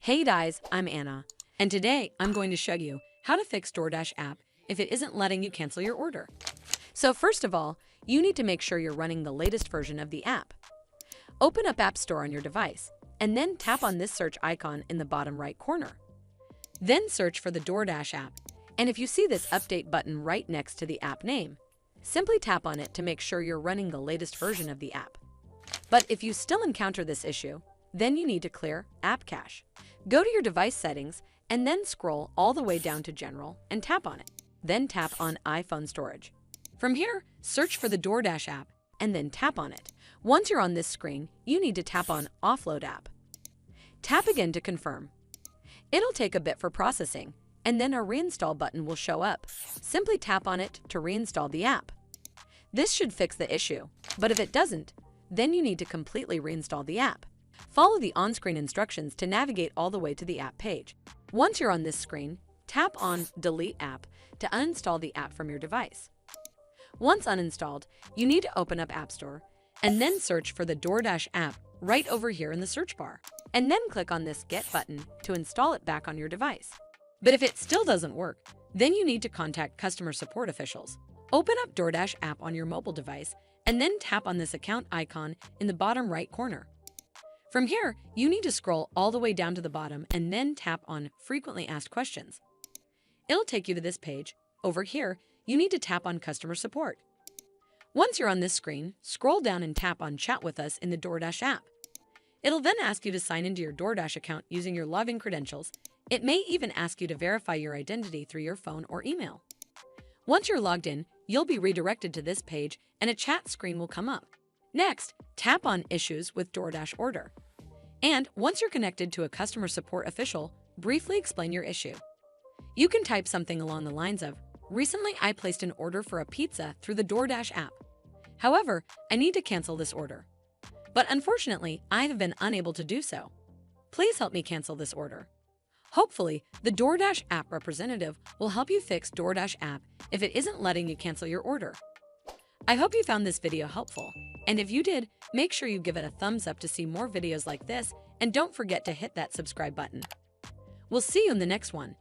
Hey guys, I'm Anna, and today I'm going to show you how to fix Doordash app if it isn't letting you cancel your order. So first of all, you need to make sure you're running the latest version of the app. Open up App Store on your device, and then tap on this search icon in the bottom right corner. Then search for the Doordash app, and if you see this update button right next to the app name, simply tap on it to make sure you're running the latest version of the app. But if you still encounter this issue, then you need to clear App Cache. Go to your device settings and then scroll all the way down to General and tap on it. Then tap on iPhone Storage. From here, search for the Doordash app and then tap on it. Once you're on this screen, you need to tap on Offload App. Tap again to confirm. It'll take a bit for processing, and then a reinstall button will show up. Simply tap on it to reinstall the app. This should fix the issue, but if it doesn't, then you need to completely reinstall the app. Follow the on-screen instructions to navigate all the way to the app page. Once you're on this screen, tap on Delete App to uninstall the app from your device. Once uninstalled, you need to open up App Store and then search for the Doordash app right over here in the search bar, and then click on this Get button to install it back on your device. But if it still doesn't work, then you need to contact customer support officials. Open up Doordash app on your mobile device and then tap on this account icon in the bottom right corner. From here, you need to scroll all the way down to the bottom and then tap on Frequently Asked Questions. It'll take you to this page. Over here, you need to tap on Customer Support. Once you're on this screen, scroll down and tap on Chat with Us in the Doordash app. It'll then ask you to sign into your Doordash account using your login credentials. It may even ask you to verify your identity through your phone or email. Once you're logged in, you'll be redirected to this page and a chat screen will come up. Next, tap on Issues with Doordash Order. And once you're connected to a customer support official, briefly explain your issue. You can type something along the lines of, "Recently, I placed an order for a pizza through the Doordash app. However, I need to cancel this order. But unfortunately, I have been unable to do so. Please help me cancel this order." Hopefully, the Doordash app representative will help you fix Doordash app if it isn't letting you cancel your order. I hope you found this video helpful, and if you did, make sure you give it a thumbs up to see more videos like this, and don't forget to hit that subscribe button. We'll see you in the next one.